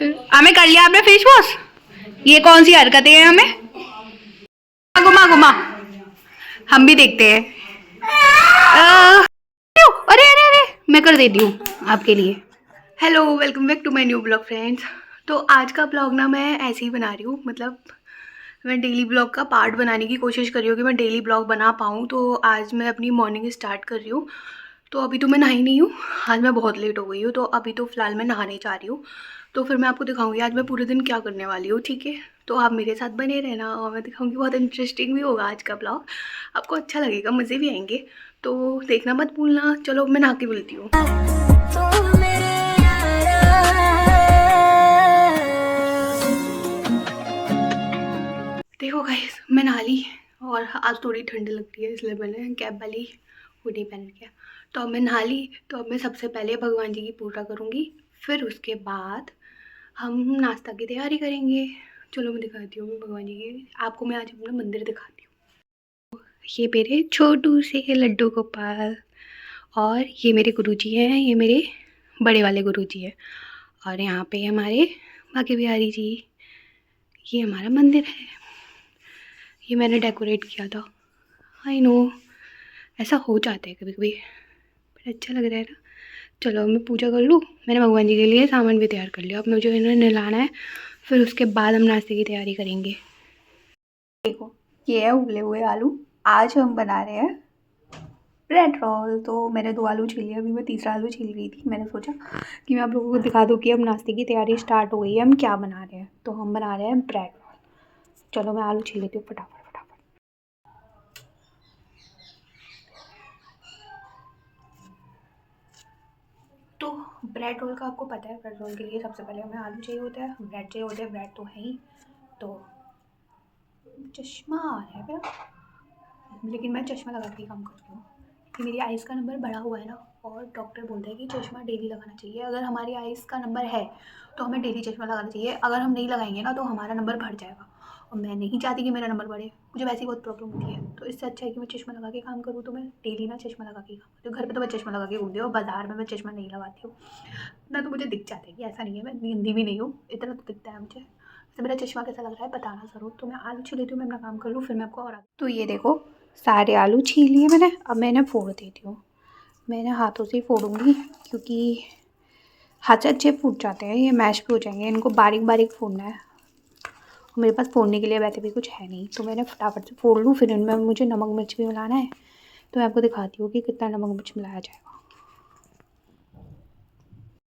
हमें कर लिया आपने फेस वॉश? ये कौन सी हरकतें हैं हमें? घुमा घुमा, हम भी देखते हैं। अरे अरे अरे, मैं कर देती हूँ आपके लिए। Hello, welcome back to my new blog friends. तो आज का ब्लॉग ना मैं ऐसे ही बना रही हूँ, मतलब मैं डेली ब्लॉग का पार्ट बनाने की कोशिश कर रही हूँ कि मैं डेली ब्लॉग बना पाऊँ। तो आज मैं अपनी मॉर्निंग स्टार्ट कर रही हूँ। तो अभी तो मैं नहाई नहीं हूँ, आज मैं बहुत लेट हो गई हूँ। तो अभी तो फ़िलहाल मैं नहाने जा रही हूँ। तो फिर मैं आपको दिखाऊंगी आज मैं पूरे दिन क्या करने वाली हूँ, ठीक है? तो आप मेरे साथ बने रहना और मैं दिखाऊंगी, बहुत इंटरेस्टिंग भी होगा आज का ब्लॉग, आपको अच्छा लगेगा, मज़े भी आएंगे। तो देखना मत भूलना। चलो मैं नहा के मिलती हूँ। देखो गाइस, मैं नहा ली और आज थोड़ी ठंड लग रही है, इसलिए मैंने कैप वाली हुडी पहन के। तो अब मैं नहा ली, तो अब मैं सबसे पहले भगवान जी की पूजा करूँगी, फिर उसके बाद हम नाश्ता की तैयारी करेंगे। चलो मैं दिखाती हूँ भगवान जी की, आपको मैं आज अपना मंदिर दिखाती हूँ। ये मेरे छोटू से लड्डू गोपाल, और ये मेरे गुरुजी हैं, ये मेरे बड़े वाले गुरुजी हैं। और यहाँ पे हमारे बाकी बिहारी जी, ये हमारा मंदिर है, ये मैंने डेकोरेट किया था। आई नो, ऐसा हो जाता है कभी कभी, पर अच्छा लग रहा है ना। चलो मैं पूजा कर लूँ, मैंने भगवान जी के लिए सामान भी तैयार कर लिया। अब मुझे इन्हें नहलाना है, फिर उसके बाद हम नाश्ते की तैयारी करेंगे। देखो, ये है उबले हुए आलू। आज हम बना रहे हैं ब्रेड रोल। तो मैंने 2 आलू छील लिए, अभी मैं तीसरा आलू छील रही थी। मैंने सोचा कि मैं आप लोगों को दिखा दूँ कि अब नाश्ते की तैयारी स्टार्ट हो गई है, हम क्या बना रहे हैं। तो हम बना रहे हैं ब्रेड रोल। चलो मैं आलू छील लेती हूँ फटाफट फटाफट। तो ब्रेड रोल का आपको पता है, ब्रेड रोल के लिए सबसे पहले हमें आलू चाहिए होता है, ब्रेड चाहिए होता है। ब्रेड तो है ही। तो चश्मा आ रहा है मेरा, लेकिन मैं चश्मा लगा के काम करती हूँ कि मेरी आइज़ का नंबर बढ़ा हुआ है ना, और डॉक्टर बोलते हैं कि चश्मा डेली लगाना चाहिए। अगर हमारी आइज़ का नंबर है तो हमें डेली चश्मा लगाना चाहिए, अगर हम नहीं लगाएंगे ना तो हमारा नंबर बढ़ जाएगा, और मैं नहीं चाहती कि मेरा नंबर बढ़े, मुझे वैसे ही बहुत प्रॉब्लम होती है। तो इससे अच्छा है कि मैं चश्मा लगा के काम करूँ। तो मैं डेली ना चश्मा लगा के काम करती हूँ। घर पर तो मैं चश्मा लगा के घूमती हूँ, और बाज़ार में मैं चश्मा नहीं लगाती हूँ ना, तो मुझे दिख जाता है कि ऐसा नहीं है, मैं गंदी भी नहीं हूँ, इतना तो दिखता है मुझे। तो मेरा चश्मा कैसा लग रहा है बताना ज़रूर। तो मैं आलू छील लेती हूँ, मैं अपना काम कर लूँ, फिर मैं आपको और तो ये देखो, सारे आलू छील लिए मैंने। अब मैं इन्हें फोड़ देती हूँ, मैं इन्हें हाथों से ही फोड़ूँगी, क्योंकि हाथ से अच्छे फूट जाते हैं, ये मैश भी हो जाएंगे। इनको बारीक बारीक फोड़ना है, मेरे पास फोड़ने के लिए वैसे भी कुछ है नहीं, तो मैंने फटाफट से फोड़ लूँ। फिर इनमें मुझे नमक मिर्च भी मिलाना है, तो मैं आपको दिखाती हूँ कि कितना नमक मिर्च मिलाया जाएगा।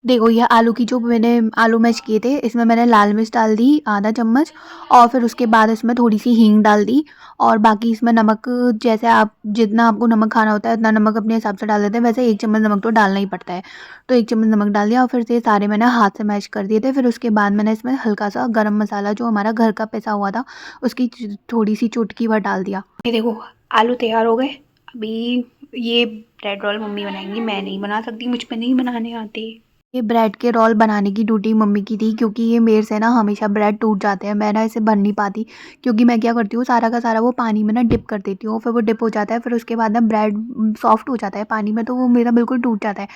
देखो, ये आलू की जो मैंने आलू मैश किए थे, इसमें मैंने लाल मिर्च डाल दी आधा चम्मच, और फिर उसके बाद इसमें थोड़ी सी हींग डाल दी, और बाकी इसमें नमक, जैसे आप जितना आपको नमक खाना होता है उतना नमक अपने हिसाब से डाल देते हैं। वैसे 1 चम्मच नमक तो डालना ही पड़ता है, तो 1 चम्मच नमक डाल दिया, और फिर से सारे मैंने हाथ से मैश कर दिए थे। फिर उसके बाद मैंने इसमें हल्का सा गरम मसाला जो हमारा घर का पिसा हुआ था, उसकी थोड़ी सी चुटकी भर डाल दिया। ये देखो, आलू तैयार हो गए। अभी ये ब्रेड रोल मम्मी बनाएंगी, मैं नहीं बना सकती, मुझ पर नहीं बनाने आते। ये ब्रेड के रोल बनाने की ड्यूटी मम्मी की थी, क्योंकि ये मेरे से ना हमेशा ब्रेड टूट जाते हैं, मैं ना इसे भर नहीं पाती। क्योंकि मैं क्या करती हूँ, सारा का सारा वो पानी में ना डिप कर देती हूँ, फिर वो डिप हो जाता है, फिर उसके बाद ना ब्रेड सॉफ्ट हो जाता है पानी में, तो वो मेरा बिल्कुल टूट जाता है।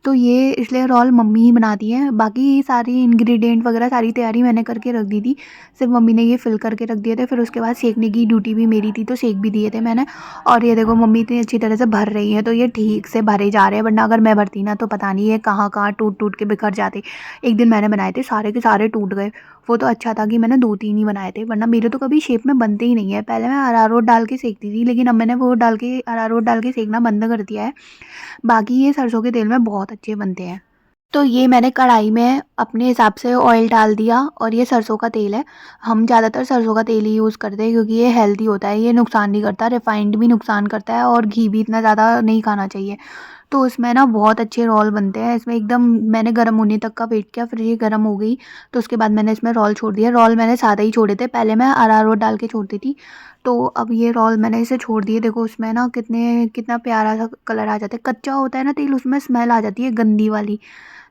तो ये इसलिए रोल मम्मी ही बनाती हैं। बाकी सारी इंग्रेडिएंट वगैरह सारी तैयारी मैंने करके रख दी थी, सिर्फ मम्मी ने ये फिल करके रख दिए थे। फिर उसके बाद सेकने की ड्यूटी भी मेरी थी, तो सेक भी दिए थे मैंने। और ये देखो, मम्मी इतनी अच्छी तरह से भर रही है, तो ये ठीक से भरे जा रहे हैं, वरना अगर मैं भरती ना तो पता नहीं ये कहाँ कहाँ टूट टूट के बिखर जाते। एक दिन मैंने बनाए थे, सारे के सारे टूट गए। वो तो अच्छा था कि मैंने 2-3 ही बनाए थे, वरना मेरे तो कभी शेप में बनते ही नहीं है। पहले मैं अरारोट डाल के सेकती थी, लेकिन अब मैंने वो डाल के अरारोट डाल के सेकना बंद कर दिया है। बाकी ये सरसों के तेल में बहुत अच्छे बनते हैं। तो ये मैंने कढ़ाई में अपने हिसाब से ऑयल डाल दिया, और ये सरसों का तेल है। हम ज़्यादातर सरसों का तेल ही यूज़ करते हैं, क्योंकि ये हेल्दी होता है, ये नुकसान नहीं करता। रिफाइंड भी नुकसान करता है, और घी भी इतना ज़्यादा नहीं खाना चाहिए। तो इसमें ना बहुत अच्छे रोल बनते हैं। इसमें एकदम मैंने गर्म होने तक का वेट किया, फिर ये गर्म हो गई, तो उसके बाद मैंने इसमें रोल छोड़ दिया। रोल मैंने सादा ही छोड़े थे, पहले मैं अरारोट डाल के छोड़ती थी। तो अब ये रोल मैंने इसे छोड़ दिए। देखो उसमें ना कितना प्यारा सा कलर आ जाता है। कच्चा होता है ना तेल, उसमें स्मेल आ जाती है गंदी वाली,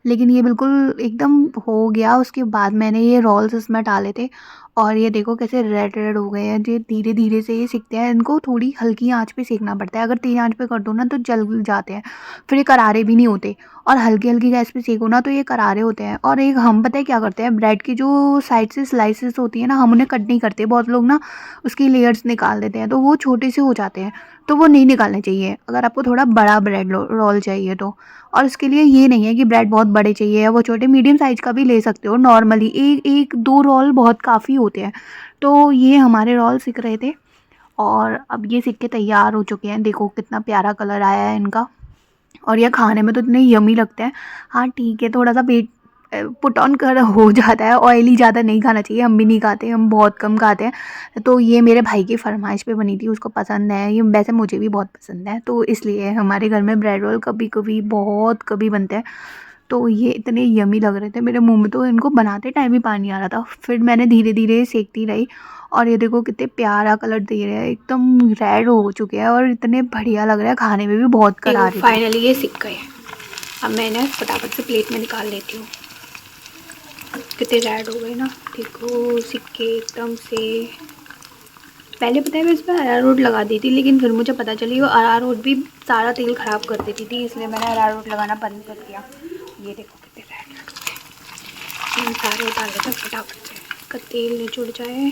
लेकिन ये बिल्कुल एकदम हो गया। उसके बाद मैंने ये रोल्स इसमें डाले थे, और ये देखो कैसे रेड रेड हो गए हैं। ये धीरे धीरे से ये सिकते हैं, इनको थोड़ी हल्की आंच पे सेकना पड़ता है, अगर तेज आंच पे कर दो ना तो जल जाते हैं, फिर ये करारे भी नहीं होते। और हल्की हल्की गैस पे सेको ना तो ये करारे होते हैं। और एक हम पता है क्या करते हैं, ब्रेड की जो साइड से स्लाइसेस होती है ना, हम उन्हें कट नहीं करते। बहुत लोग ना उसकी लेयर्स निकाल देते हैं तो वो छोटे से हो जाते हैं, तो वो नहीं निकालने चाहिए अगर आपको थोड़ा बड़ा ब्रेड रोल चाहिए तो। और इसके लिए ये नहीं है कि ब्रेड बहुत बड़े चाहिए या वो छोटे, मीडियम साइज़ का भी ले सकते हो नॉर्मली। एक एक दो रोल बहुत काफ़ी होते हैं। तो ये हमारे रोल सिक रहे थे और अब ये सिक के तैयार हो चुके हैं। देखो कितना प्यारा कलर आया है इनका, और ये खाने में तो इतने यमी लगते हैं। हाँ ठीक है, थोड़ा सा वेट पुट ऑन कर हो जाता है, ऑयली ज़्यादा नहीं खाना चाहिए, हम भी नहीं खाते, हम बहुत कम खाते हैं। तो ये मेरे भाई की फरमाइश पे बनी थी, उसको पसंद है ये, वैसे मुझे भी बहुत पसंद है, तो इसलिए हमारे घर में ब्रेड रोल कभी कभी बहुत कभी बनते हैं। तो ये इतने यमी लग रहे थे मेरे मुंह में, तो इनको बनाते टाइम ही पानी आ रहा था। फिर मैंने धीरे धीरे सेकती रही और ये देखो कितने प्यारा कलर दे रहे हैं, एकदम रेड हो चुके हैं और इतने बढ़िया लग रहा है, खाने में भी बहुत करारे थे। फाइनली ये सिक गए। अब मैं इन्हें फटाफट से प्लेट में निकाल लेती हूँ। कितने रेड हो गए ना, देखो सिक्के एकदम से। पहले पता है मैं इसमें अरारोट लगा दी थी, लेकिन फिर मुझे पता चली वो अरारोट भी सारा तेल ख़राब कर देती थी, इसलिए मैंने अरारोट लगाना बंद कर दिया। ये देखो कितने रेड रेड हो गए। इन सारे उतार लेते हैं फटाफट से, इसका तेल निचुड़ जाए।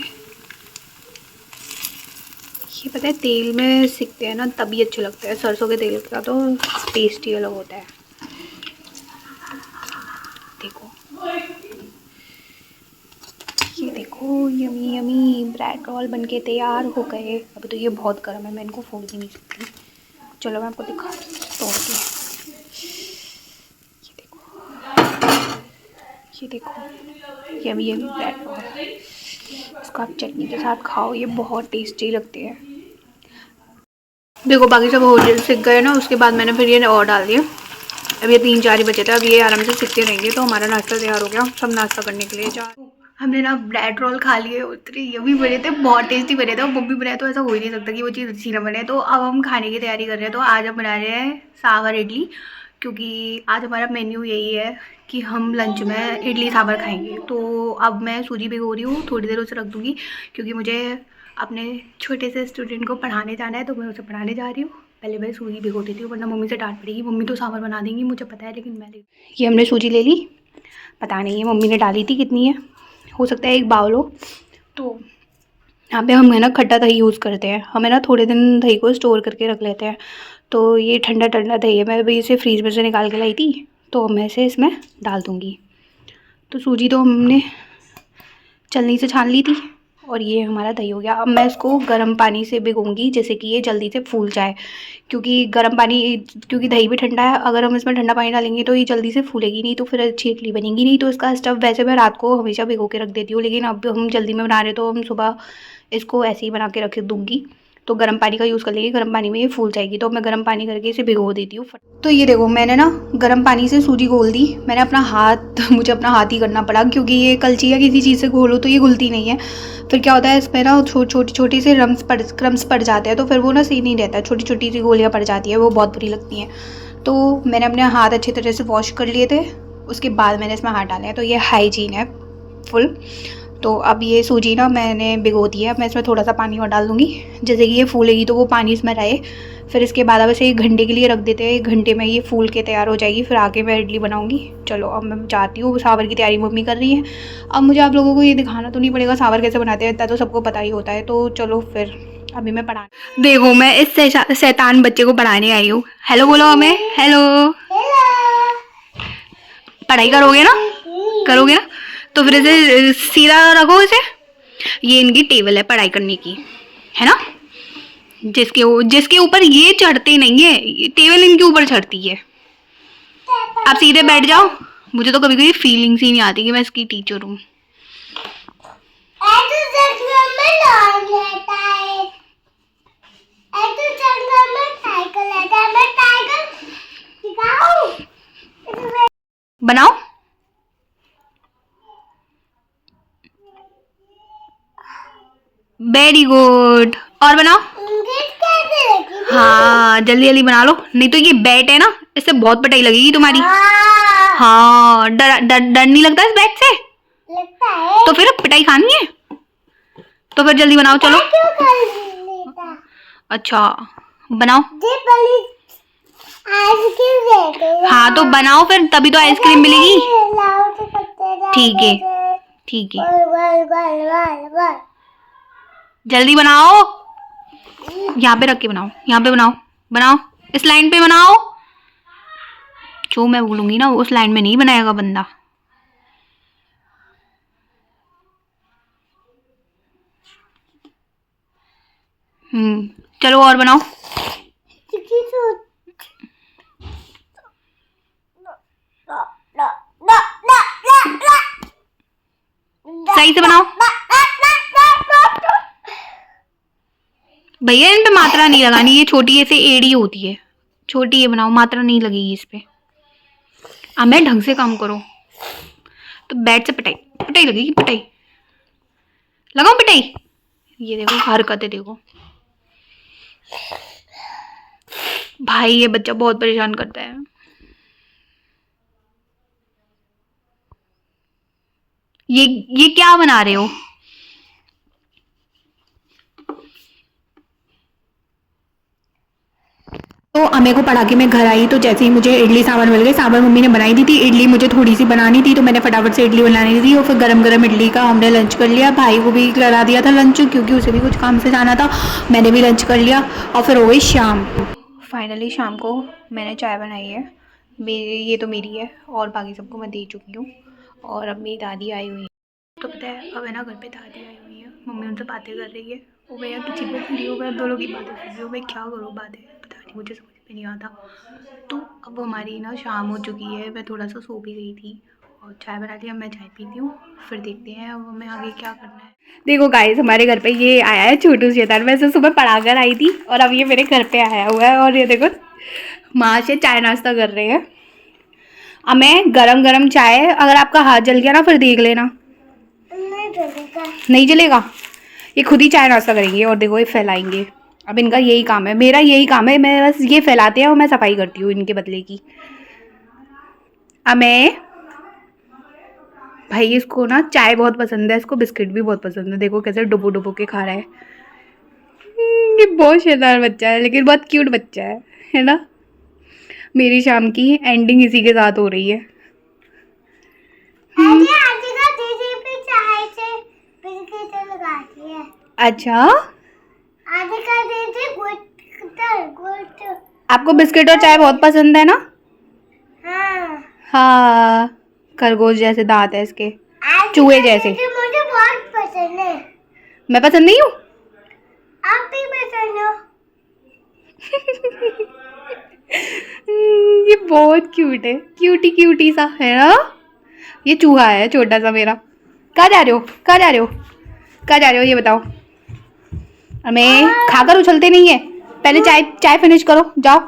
ये पता है तेल में सिकते हैं ना तभी अच्छे लगते हैं, सरसों के तेल का तो टेस्ट ही अलग होता है। देखो ये देखो, यमी यमी ब्रेड रोल बनके तैयार हो गए। अभी तो ये बहुत गर्म है, मैं इनको फोड़ भी नहीं सकती। चलो मैं आपको दिखा तोड़ के। ये देखो, ये देखो यमी यमी ब्रेड रोल। इसको आप चटनी के साथ खाओ, ये बहुत टेस्टी लगते हैं। देखो बाकी सब हो सिक गए ना, उसके बाद मैंने फिर ये और डाल दिए। अब ये 3-4 ही बचे थे, अब ये आराम से सिकते रहेंगे तो हमारा नाश्ता तैयार हो गया। सब नाश्ता करने के लिए जा हमने ना ब्रेड रोल खा लिए, उतरे ये भी बने थे, बहुत टेस्टी बने थे। वो भी बनाए तो ऐसा हो ही नहीं सकता कि वो चीज़ अच्छी ना बने। तो अब हम खाने की तैयारी कर रहे हैं। तो आज हम बना रहे हैं सांभर इडली, क्योंकि आज हमारा मेन्यू यही है कि हम लंच में इडली सांभर खाएंगे। तो अब मैं सूजी भिगो रही हूँ, थोड़ी देर उसे रख दूँगी, क्योंकि मुझे अपने छोटे से स्टूडेंट को पढ़ाने जाना है, तो मैं उसे पढ़ाने जा रही हूँ। पहले मैं सूजी भिगो देती हूँ, वरना मम्मी से डांट पड़ेगी। मम्मी तो सांभर बना देंगी मुझे पता है, लेकिन मैं ये हमने सूजी ले ली, पता नहीं है मम्मी ने डाली थी कितनी है, हो सकता है 1 बाउल हो। तो यहाँ पे हम है ना खट्टा दही यूज़ करते हैं, हमें ना थोड़े दिन दही को स्टोर करके रख लेते हैं। तो ये ठंडा ठंडा दही है, मैं अभी इसे फ्रीज में से निकाल के लाई थी, तो मैं इसे इसमें डाल दूँगी। तो सूजी तो हमने छलनी से छान ली थी और ये हमारा दही हो गया। अब मैं इसको गर्म पानी से भिगोऊंगी, जैसे कि ये जल्दी से फूल जाए, क्योंकि गर्म पानी, क्योंकि दही भी ठंडा है, अगर हम इसमें ठंडा पानी डालेंगे तो ये जल्दी से फूलेगी नहीं, तो फिर अच्छी इडली बनेगी नहीं। तो इसका स्टफ़ वैसे मैं रात को हमेशा भिगो के रख देती हूँ, लेकिन अब हम जल्दी में बना रहे तो हम सुबह इसको ऐसे ही बना के रख दूँगी। तो गर्म पानी का यूज़ कर लेंगे, गर्म पानी में ये फूल जाएगी। तो मैं गर्म पानी करके इसे भिगो देती हूँ। तो ये देखो मैंने ना गर्म पानी से सूजी घोल दी। मैंने अपना हाथ मुझे अपना हाथ ही करना पड़ा, क्योंकि ये कलची या किसी चीज़ से घोलो तो ये घुलती नहीं है। फिर क्या होता है इसमें ना छोटी छोटी से क्रम्स पड़ जाते हैं, तो फिर वो ना सही नहीं रहता, छोटी छोटी सी गोलियाँ पड़ जाती है, वो बहुत बुरी लगती हैं। तो मैंने अपने हाथ अच्छी तरह से वॉश कर लिए थे, उसके बाद मैंने इसमें हाथ डाले हैं, तो ये हाइजीन है फुल। तो अब ये सूजी ना मैंने भिगो दी है, अब मैं इसमें थोड़ा सा पानी और डाल दूँगी, जैसे कि ये फूलेगी तो वो पानी इसमें रहे। फिर इसके बाद अब इसे 1 घंटे के लिए रख देते हैं, 1 घंटे में ये फूल के तैयार हो जाएगी, फिर आके मैं इडली बनाऊँगी। चलो अब मैं जाती हूँ, सांभर की तैयारी मम्मी कर रही है। अब मुझे आप लोगों को ये दिखाना तो नहीं पड़ेगा सांभर कैसे बनाते हैं, इतना तो सबको पता ही होता है। तो चलो फिर अभी मैं पढ़ा, देखो मैं इस शैतान बच्चे को पढ़ाने आई हूँ। हेलो बोलो हमें, हेलो। पढ़ाई करोगे ना, करोगे ना, तो फिर इसे सीधा रखो इसे। ये इनकी टेबल है पढ़ाई करने की, है ना, जिसके ऊपर ये चढ़ते नहीं है, ये टेबल इनके ऊपर चढ़ती है। आप सीधे बैठ जाओ। मुझे तो कभी कभी फीलिंग्स ही नहीं आती कि मैं इसकी टीचर हूँ। बनाओ, वेरी गुड, और बनाओ। हाँ जल्दी जल्दी बना लो, नहीं तो ये बैट है ना, इससे बहुत पिटाई लगेगी तुम्हारी। हाँ डर डर डर नहीं लगता इस बैट से? लगता है। तो फिर पिटाई खानी है, तो फिर जल्दी बनाओ चलो। अच्छा बनाओ। आइसक्रीम। हाँ तो बनाओ फिर, तभी तो आइसक्रीम मिलेगी। ठीक है ठीक है, जल्दी बनाओ। यहाँ पे रख के बनाओ, यहाँ पे बनाओ, बनाओ इस लाइन पे बनाओ। जो मैं बोलूंगी ना उस लाइन में नहीं बनाएगा बंदा। चलो और बनाओ। सही से बनाओ भैया, इन पे मात्रा नहीं लगानी, ये छोटी ऐसे एड़ी होती है, छोटी ये बनाओ, मात्रा नहीं लगेगी इस पे। अब मैं ढंग से काम करो तो बैट से पिटाई पिटाई लगेगी, पिटाई लगाओ पिटाई। ये देखो हरकतें देखो भाई, ये बच्चा बहुत परेशान करता है। ये क्या बना रहे हो? तो अम्मे को पढ़ा के मैं घर आई तो जैसे ही मुझे इडली सांभर मिल गई। सांभर मम्मी ने बनाई दी थी, इडली मुझे थोड़ी सी बनानी थी तो मैंने फटाफट से इडली बनानी थी और फिर गरम गरम इडली का हमने लंच कर लिया। भाई को भी करा दिया था लंच क्योंकि उसे भी कुछ काम से जाना था। मैंने भी लंच कर लिया और फिर हो गई शाम। फाइनली शाम को मैंने चाय बनाई है, मेरी ये तो मेरी है और बाकी सबको मैं दे चुकी हूँ। और अब मेरी दादी आई हुई है, तो पता है अब है ना घर पे दादी आई हुई है, मम्मी उनसे बातें कर रही है। वो भैया किचन में खड़ी हो गए, दोनों की बातें कर रही हो, मैं क्या करूँ बातें, पता नहीं मुझे समझ में नहीं आता। तो अब हमारी ना शाम हो चुकी है, मैं थोड़ा सा सो भी गई थी और चाय बना ली। अब मैं चाय पीती हूँ, फिर देखते हैं अब हमें आगे क्या करना है। देखो गाइस, हमारे घर पे ये आया है छोटू शैतान। मैं इसे सुबह पढ़ा कर आई थी और अब ये मेरे घर पे आया हुआ है और ये देखो माँ से चाय नाश्ता कर रहे हैं। अब मैं गरम गरम चाय, अगर आपका हाथ जल गया ना फिर देख लेना। नहीं जलेगा, ये खुद ही चाय नाश्ता करेंगे और देखो ये फैलाएंगे। अब इनका यही काम है, मेरा यही काम है, मैं बस ये फैलाते हैं और मैं सफाई करती हूँ इनके बदले की। अब मैं भाई, इसको ना चाय बहुत पसंद है, इसको बिस्किट भी बहुत पसंद है। देखो कैसे डुबो डुबो के खा रहा है। ये बहुत शैतान बच्चा है लेकिन बहुत क्यूट बच्चा है ना। मेरी शाम की एंडिंग इसी के साथ हो रही है। अच्छा, आपको बिस्किट और चाय बहुत पसंद है ना? हाँ, हाँ, खरगोश जैसे दांत है इसके, चूहे जैसे। मुझे बहुत पसंद है। मैं पसंद नहीं हूँ? आप भी पसंद हो। ये बहुत क्यूट है, क्यूटी क्यूटी सा है ना। ये चूहा है छोटा सा मेरा। कहाँ जा रहे हो, कहाँ जा रहे हो, कहाँ जा रहे हो ये बताओ। हमें खाकर उछलते नहीं है। पहले चाय फिनिश करो, जाओ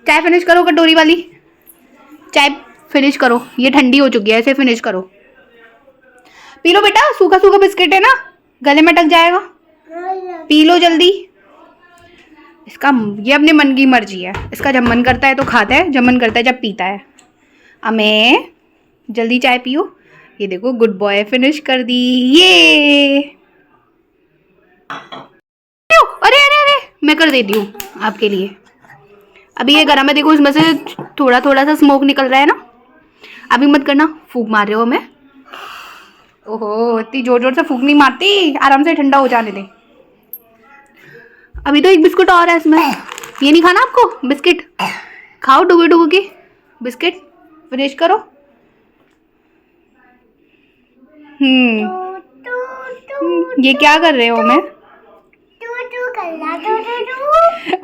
चाय फिनिश करो, कटोरी वाली चाय फिनिश करो। ये ठंडी हो चुकी है, ऐसे फिनिश करो। पी लो बेटा, सूखा सूखा बिस्किट है ना, गले में अटक जाएगा। पी लो जल्दी। इसका ये अपने मन की मर्जी है, इसका जब मन करता है तो खाता है, जब मन करता है जब पीता है। हमें जल्दी चाय पियो। ये देखो गुड बॉय, फिनिश कर दी ये। अरे अरे अरे, मैं कर देती हूँ आपके लिए। अभी ये गरम है, देखो इसमें से थोड़ा थोड़ा सा स्मोक निकल रहा है ना। अभी मत करना, फूंक मार रहे हो हमें। ओहो, इतनी जोर जोर से फूंक नहीं मारती, आराम से ठंडा हो जाने दे। अभी तो एक बिस्कुट और है इसमें, ये नहीं खाना आपको बिस्किट? खाओ डुबो डुबो के बिस्किट, फिनिश करो। ये क्या कर रहे हो मैं?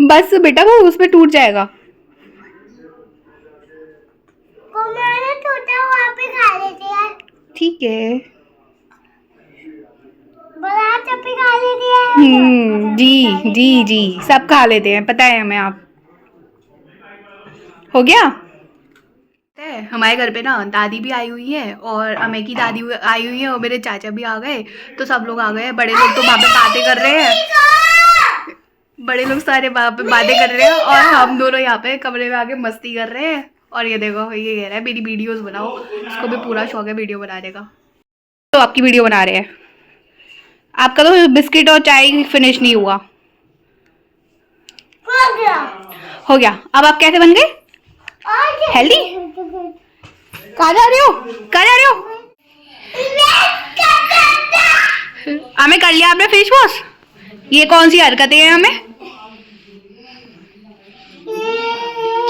बस बेटा वो उसमें टूट जाएगा। ठीक है, जी जी जी, सब खा लेते हैं, पता है हमें। आप हो गया। हमारे घर पे ना दादी भी आई हुई है और अम्मे की दादी आई हुई है और मेरे चाचा भी आ गए, तो सब लोग आ गए। बड़े लोग तो वहाँ पे बातें कर रहे हैं, बड़े लोग सारे वहाँ पे बातें कर रहे हैं और हम दोनों यहाँ पे कमरे में आके मस्ती कर रहे हैं। और ये देखो ये कह रहा है मेरी वीडियोस बनाओ, इसको भी पूरा शौक है वीडियो बनाने का। तो आपकी वीडियो बना रहे हैं, आपका तो बिस्किट और चाय फिनिश नहीं हुआ। हो गया। अब आप कैसे बन गए? हेल्दी? कहाँ जा रहे हो? कहाँ जा रहे हो? हमें कर लिया आपने फेस वॉश? ये कौन सी हरकतें हैं हमें?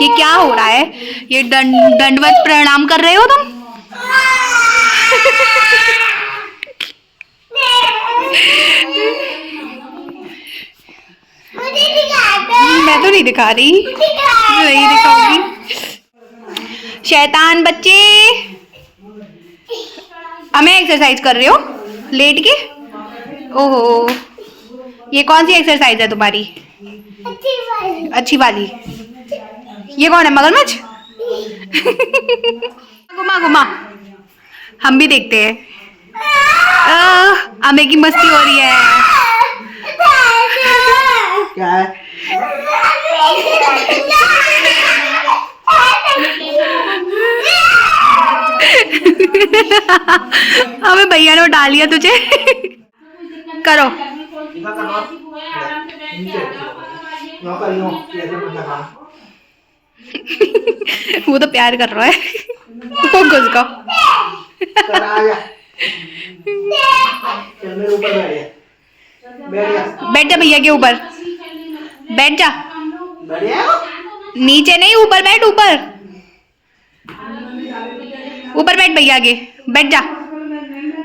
ये क्या हो रहा है? ये दंडवत प्रणाम कर रहे हो तुम? मैं तो नहीं दिखा रही, नहीं दिखाऊंगी। शैतान बच्चे, हमें एक्सरसाइज कर रहे हो लेट के? ओहो, ये कौन सी एक्सरसाइज है तुम्हारी? अच्छी वाली। ये कौन है, मगरमच्छ? घुमा घुमा, हम भी देखते हैं। हमें की मस्ती हो रही है। क्या है? हमें भैया ने उठा लिया तुझे। करो। वो तो प्यार कर रहा है। वो घुस का। बैठ जा भैया के ऊपर, बैठ जा। नीचे नहीं, ऊपर बैठ, ऊपर ऊपर बैठ भैया के, बैठ जा।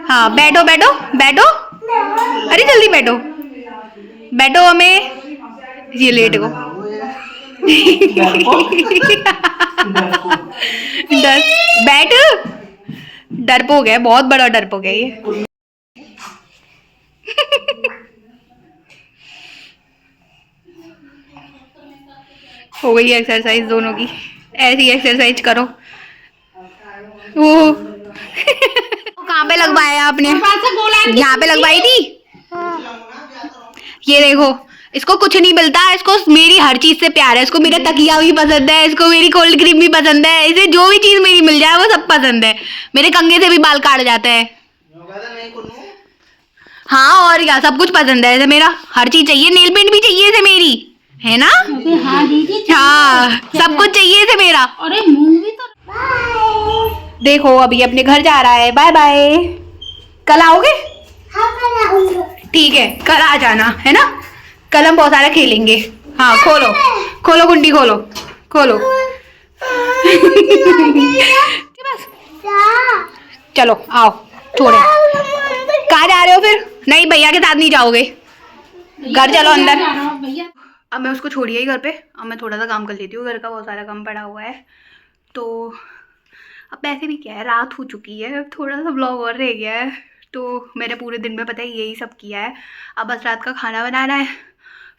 हाँ बैठो बैठो बैठो, अरे जल्दी बैठो बैठो। हमें ये लेट को डर, बैठ। डरपोक है, बहुत बड़ा डरपोक है ये। हो गई एक्सरसाइज दोनों की, ऐसी एक्सरसाइज करो। वो कहाँ पे लगवाया आपने? यहाँ पे लगवाई थी। ये देखो, इसको कुछ नहीं मिलता, इसको मेरी हर चीज से प्यार है। इसको मेरा तकिया भी पसंद है, इसको मेरी कोल्ड क्रीम भी पसंद है, इसे जो भी चीज मेरी मिल जाए वो सब पसंद है। मेरे कंघे से भी बाल काट जाते हैं। हाँ और क्या, सब कुछ पसंद है इसे, मेरा हर चीज चाहिए। नेल पेंट भी चाहिए इसे मेरी, है ना? हाँ दीदी, हाँ सब कुछ चाहिए इसे मेरा। अरे मूवी तो देखो, अभी अपने घर जा रहा है। Bye bye. कल आओगे? हाँ कल आऊंगा। ठीक है, कल आ जाना, है ना? कल हम बहुत सारा खेलेंगे। हाँ खोलो खोलो कुंडी, खोलो खोलो। बस चलो आओ, छोड़ो। कहाँ जा रहे हो फिर? नहीं भैया के साथ नहीं जाओगे, घर चलो अंदर। अब मैं उसको छोड़िए ही घर पे, अब मैं थोड़ा सा काम कर लेती हूँ, घर का बहुत सारा काम पड़ा हुआ है। तो अब ऐसे भी क्या है, रात हो चुकी है, थोड़ा सा ब्लॉग और रह गया है। तो मैंने पूरे दिन में पता है यही सब किया है। अब बस रात का खाना बनाना है,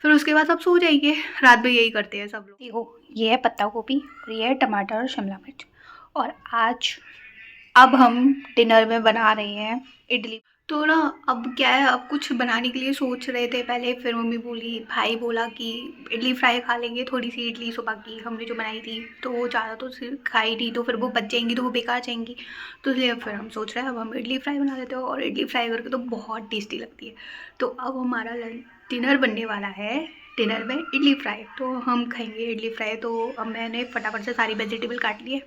फिर उसके बाद सब सो जाएंगे। रात में यही करते हैं सब लोग। देखो ये है पत्ता गोभी और ये है टमाटर और शिमला मिर्च। और आज अब हम डिनर में बना रहे हैं इडली। तो ना अब क्या है, अब कुछ बनाने के लिए सोच रहे थे पहले, फिर मम्मी बोली, भाई बोला कि इडली फ्राई खा लेंगे। थोड़ी सी इडली सुबह की हमने जो बनाई थी, तो वो ज़्यादा तो सिर्फ खाई थी, तो फिर वो बच जाएंगी तो वो बेकार जाएंगी। तो इसलिए फिर हम सोच रहे हैं अब हम इडली फ्राई बना लेते हो। और इडली फ्राई करके तो बहुत टेस्टी लगती है। तो अब हमारा डिनर बनने वाला है, डिनर में इडली फ्राई। तो हम खाएंगे इडली फ्राई। तो अब मैंने फटाफट से सारी वेजिटेबल काट लिए,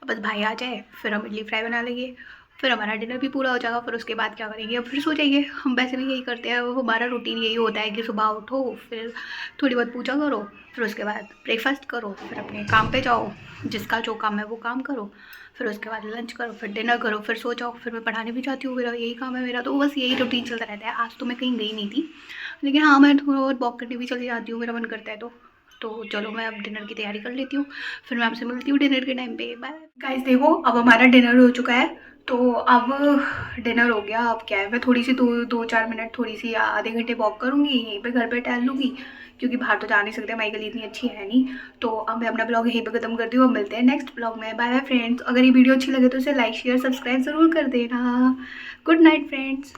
बस भाई आ जाए फिर हम इडली फ्राई बना लेंगे, फिर हमारा डिनर भी पूरा हो जाएगा। फिर उसके बाद क्या करेंगे, अब फिर सो जाइए। हम वैसे भी यही करते हैं, वो हमारा रूटीन यही होता है कि सुबह उठो, फिर थोड़ी बहुत पूजा करो, फिर उसके बाद ब्रेकफास्ट करो, फिर अपने काम पे जाओ, जिसका जो काम है वो काम करो, फिर उसके बाद लंच करो, फिर डिनर करो, फिर सो जाओ। फिर मैं पढ़ाने भी जाती हूँ, मेरा यही काम है मेरा। तो बस यही रूटीन चलता रहता है। आज तो मैं कहीं गई नहीं थी, लेकिन हाँ मैं थोड़ा बहुत वॉक करने भी चली जाती हूँ, मेरा मन करता है। तो चलो मैं अब डिनर की तैयारी कर लेती हूँ, फिर मैं आपसे मिलती हूँ डिनर के टाइम पे। Bye guys. देखो अब हमारा डिनर हो चुका है, तो अब डिनर हो गया। अब क्या है, मैं थोड़ी सी दो चार मिनट, थोड़ी सी आधे घंटे वॉक करूँगी, यहीं पे घर पे टहल लूँगी, क्योंकि बाहर तो जा नहीं सकते, हमारी गली इतनी अच्छी है नहीं। तो अब मैं अपना ब्लॉग यहीं पे ख़त्म करती हूँ। अब मिलते हैं नेक्स्ट ब्लॉग में। Bye bye friends. अगर ये वीडियो अच्छी लगे तो इसे लाइक शेयर सब्सक्राइब ज़रूर कर देना। Good night friends.